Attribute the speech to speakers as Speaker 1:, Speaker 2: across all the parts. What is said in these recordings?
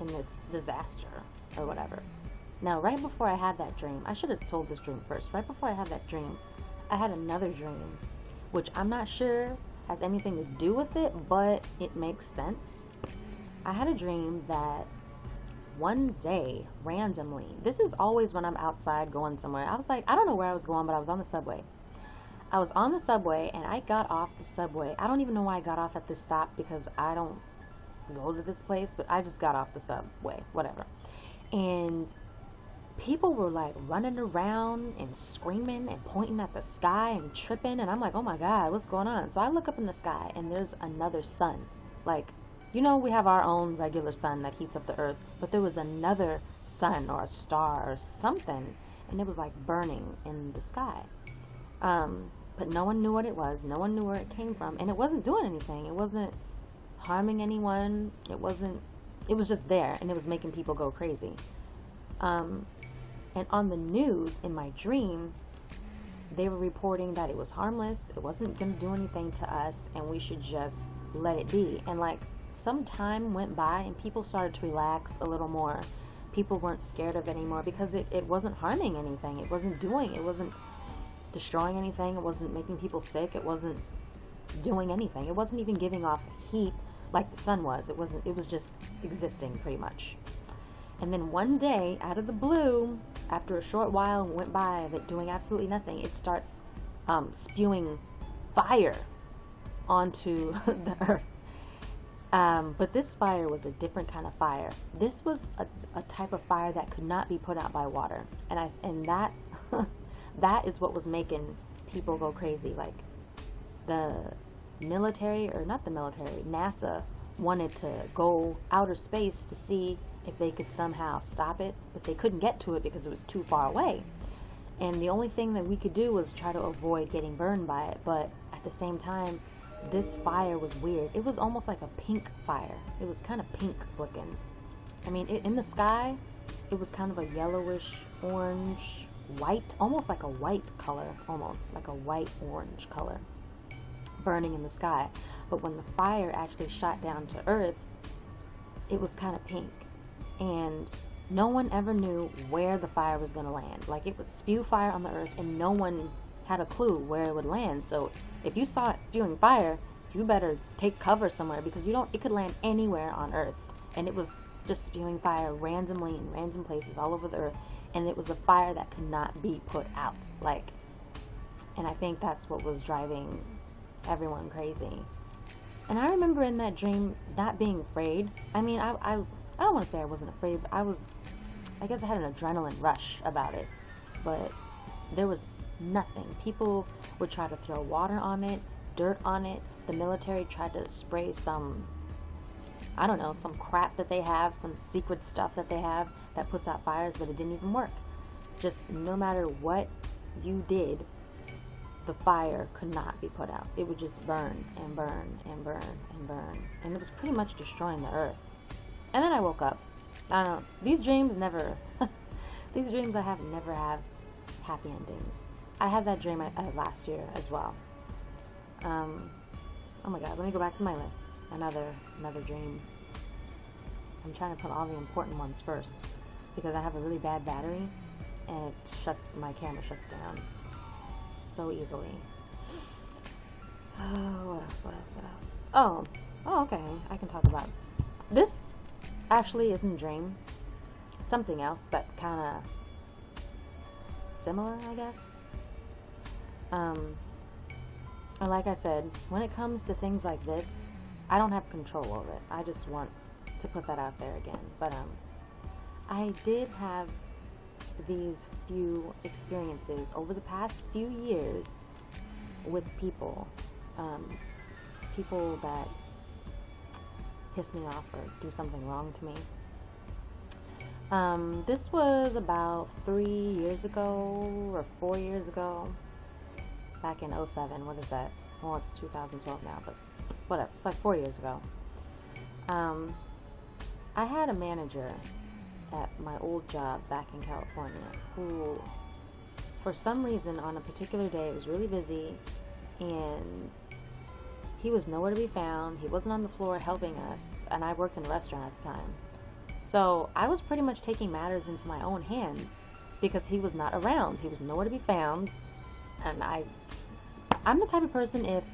Speaker 1: in this disaster or whatever. Now, right before I had that dream, I should have told this dream first. Right before I had that dream, I had another dream, which I'm not sure has anything to do with it, but it makes sense. I had a dream that one day, randomly, this is always when I'm outside going somewhere. I was like, I don't know where I was going, but I was on the subway. I was on the subway and I got off the subway. I don't even know why I got off at this stop because I don't go to this place, but I just got off the subway, whatever. And people were like running around and screaming and pointing at the sky and tripping, and I'm like, oh my god, what's going on? So I look up in the sky and there's another sun. Like, you know, we have our own regular sun that heats up the earth, but there was another sun or a star or something, and it was like burning in the sky. But no one knew what it was, no one knew where it came from, and it wasn't doing anything. It wasn't harming anyone. It was just there, and it was making people go crazy. And on the news in my dream, they were reporting that it was harmless, it wasn't going to do anything to us, and we should just let it be. And like, some time went by and people started to relax a little more. People weren't scared of it anymore because it wasn't harming anything. It wasn't destroying anything. It wasn't making people sick. It wasn't doing anything. It wasn't even giving off heat like the sun was. It was just existing pretty much. And then one day, out of the blue, after a short while went by of it doing absolutely nothing, it starts spewing fire onto the earth. But this fire was a different kind of fire. This was a type of fire that could not be put out by water. And that that is what was making people go crazy. Like, the military, or not the military, NASA wanted to go outer space to see if they could somehow stop it, but they couldn't get to it because it was too far away. And the only thing that we could do was try to avoid getting burned by it. But at the same time, this fire was weird. It was almost like a pink fire. It was kind of pink looking. I mean, in the sky, it was kind of a yellowish, orange, white, almost like a white color, almost like a white orange color, burning in the sky. But when the fire actually shot down to earth, it was kind of pink. And no one ever knew where the fire was going to land. Like, it would spew fire on the earth and no one had a clue where it would land. So if you saw it spewing fire, you better take cover somewhere, because it could land anywhere on earth. And it was just spewing fire randomly in random places all over the earth, and it was a fire that could not be put out. Like, and I think that's what was driving everyone crazy. And I remember in that dream not being afraid. I mean, I don't want to say I wasn't afraid, but I guess I had an adrenaline rush about it. But there was nothing. People would try to throw water on it, dirt on it. The military tried to spray some, I don't know, some crap that they have, some secret stuff that they have that puts out fires, but it didn't even work. Just no matter what you did, the fire could not be put out. It would just burn and burn and burn and burn. And it was pretty much destroying the earth. And then I woke up. I don't know. These dreams never, these dreams I have never have happy endings. I had that dream last year as well. Oh my god, let me go back to my list. Another dream. I'm trying to put all the important ones first, because I have a really bad battery and my camera shuts down so easily. Oh, what else? Oh, okay. I can talk about this. Actually isn't a dream. Something else that kind of similar, I guess. And like I said, when it comes to things like this, I don't have control over it. I just want to put that out there again. But I did have these few experiences over the past few years with people. People that piss me off or do something wrong to me. This was about 3 years ago or 4 years ago, back in 07. What is that? Well, it's 2012 now, but whatever. It's like 4 years ago. I had a manager at my old job back in California who, for some reason, on a particular day, was really busy, and he was nowhere to be found. He wasn't on the floor helping us, and I worked in a restaurant at the time. So I was pretty much taking matters into my own hands because he was not around. He was nowhere to be found. And I'm the type of person, if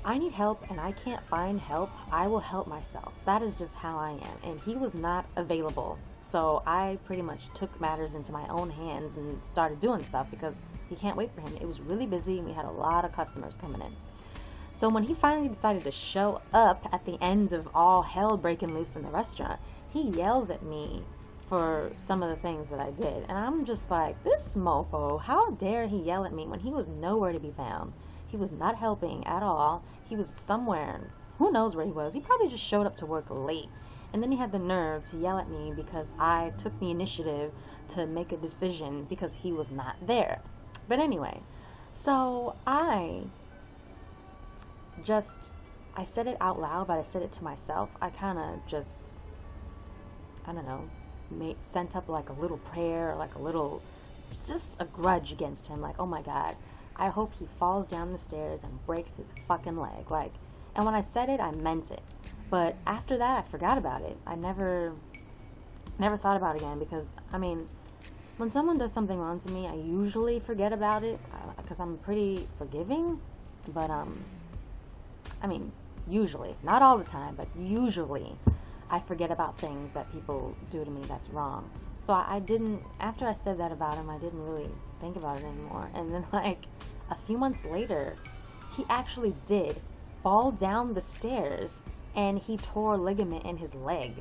Speaker 1: I need help and I can't find help, I will help myself. That is just how I am. And he was not available. So I pretty much took matters into my own hands and started doing stuff because you can't wait for him. It was really busy and we had a lot of customers coming in. So when he finally decided to show up at the end of all hell breaking loose in the restaurant, he yells at me for some of the things that I did. And I'm just like, this mofo, how dare he yell at me when he was nowhere to be found? He was not helping at all. He was somewhere, who knows where he was. He probably just showed up to work late. And then he had the nerve to yell at me because I took the initiative to make a decision because he was not there. But anyway, so I said it out loud, but I said it to myself. I kind of just, I don't know, sent up like a little prayer, like a little, just a grudge against him. Like, oh my God, I hope he falls down the stairs and breaks his fucking leg. Like, and when I said it, I meant it. But after that, I forgot about it. I never thought about it again because, I mean, when someone does something wrong to me, I usually forget about it because I'm pretty forgiving. But, I mean, usually, not all the time, but usually I forget about things that people do to me that's wrong. So I didn't, after I said that about him, I didn't really think about it anymore. And then like a few months later, he actually did fall down the stairs and he tore a ligament in his leg.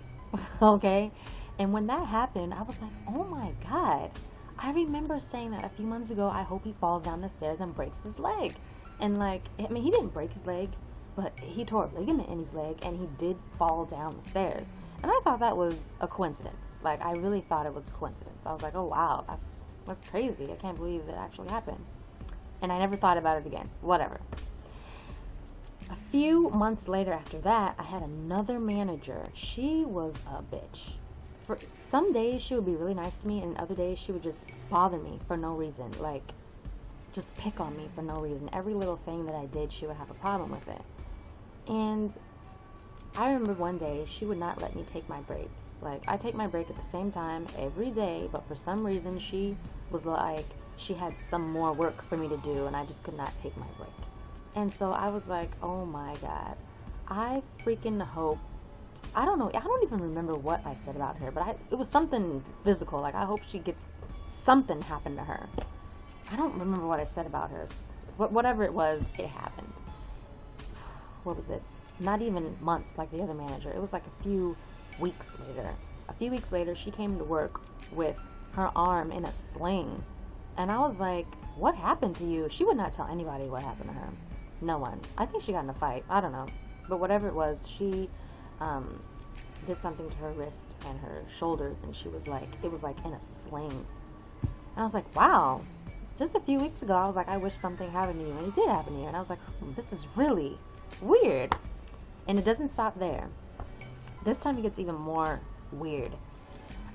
Speaker 1: Okay? And when that happened, I was like, oh my God. I remember saying that a few months ago, I hope he falls down the stairs and breaks his leg. And like, I mean, he didn't break his leg, but he tore a ligament in his leg and he did fall down the stairs. And I thought that was a coincidence. Like, I really thought it was a coincidence. I was like, oh wow, that's crazy. I can't believe it actually happened. And I never thought about it again. Whatever. A few months later after that, I had another manager. She was a bitch. For some days she would be really nice to me, and other days she would just bother me for no reason. Like, just pick on me for no reason. Every little thing that I did, she would have a problem with it. And I remember one day she would not let me take my break. Like, I take my break at the same time every day, but for some reason she was like, she had some more work for me to do and I just could not take my break. And so I was like, oh my God, I freaking hope, I don't know, I don't even remember what I said about her, but it was something physical. Like, I hope she gets, something happened to her. I don't remember what I said about her. Whatever it was, it happened. What was it? Not even months like the other manager. It was like a few weeks later. A few weeks later, she came to work with her arm in a sling. And I was like, what happened to you? She would not tell anybody what happened to her. No one. I think she got in a fight. I don't know. But whatever it was, she did something to her wrist and her shoulders. And she was like, it was like in a sling. And I was like, wow. Just a few weeks ago, I was like, I wish something happened to you. And it did happen to you. And I was like, this is really weird. And it doesn't stop there. This time it gets even more weird.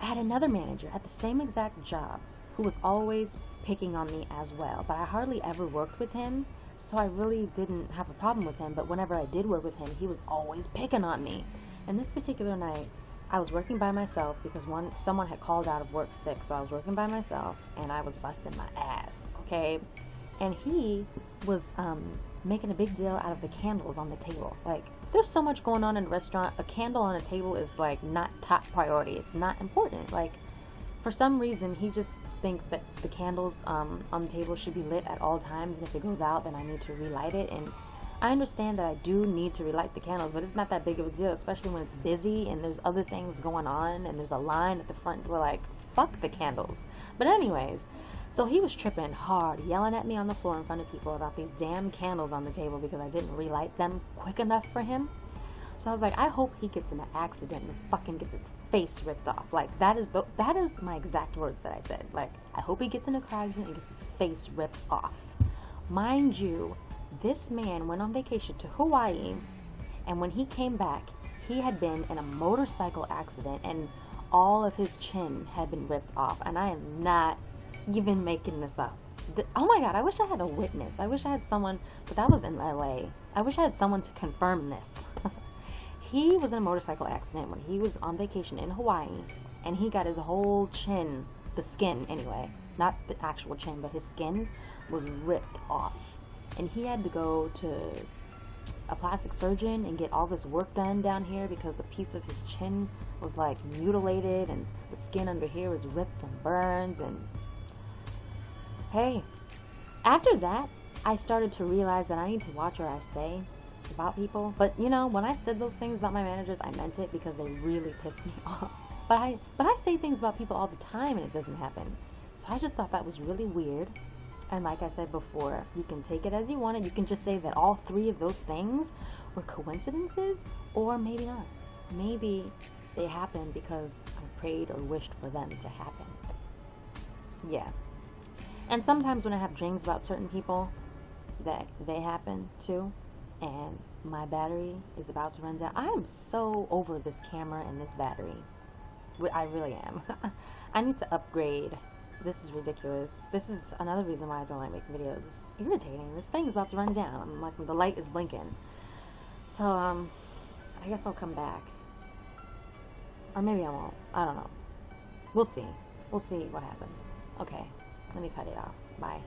Speaker 1: I had another manager at the same exact job who was always picking on me as well. But I hardly ever worked with him, so I really didn't have a problem with him. But whenever I did work with him, he was always picking on me. And this particular night, I was working by myself because someone had called out of work sick. So I was working by myself and I was busting my ass, okay? And he was making a big deal out of the candles on the table. Like, there's so much going on in a restaurant. A candle on a table is like not top priority. It's not important. Like, for some reason, he just thinks that the candles on the table should be lit at all times, and if it goes out, then I need to relight it. And I understand that I do need to relight the candles, but it's not that big of a deal, especially when it's busy and there's other things going on and there's a line at the front. We're like, fuck the candles. But anyways, so he was tripping hard, yelling at me on the floor in front of people about these damn candles on the table because I didn't relight them quick enough for him. So I was like, I hope he gets in an accident and fucking gets his face ripped off. Like, that is my exact words that I said. Like, I hope he gets in a car accident and gets his face ripped off. Mind you, this man went on vacation to Hawaii, and when he came back, he had been in a motorcycle accident and all of his chin had been ripped off. And I am not even making this up. Oh my God, I wish I had a witness. I wish I had someone, but that was in LA. I wish I had someone to confirm this. He was in a motorcycle accident when he was on vacation in Hawaii, and he got his whole chin, the skin anyway, not the actual chin, but his skin was ripped off. And he had to go to a plastic surgeon and get all this work done down here because the piece of his chin was like mutilated and the skin under here was ripped and burned. And hey, after that, I started to realize that I need to watch what I say about people. But you know, when I said those things about my managers, I meant it because they really pissed me off. But I say things about people all the time and it doesn't happen. So I just thought that was really weird. And like I said before, you can take it as you want it. You can just say that all three of those things were coincidences, or maybe not. Maybe they happened because I prayed or wished for them to happen. Yeah. And sometimes when I have dreams about certain people, that they happen too, and my battery is about to run down. I am so over this camera and this battery. I really am. I need to upgrade. This is ridiculous. This is another reason why I don't like making videos. It's irritating. This thing is about to run down. I'm like, the light is blinking. So, I guess I'll come back. Or maybe I won't. I don't know. We'll see. We'll see what happens. Okay. Let me cut it off. Bye.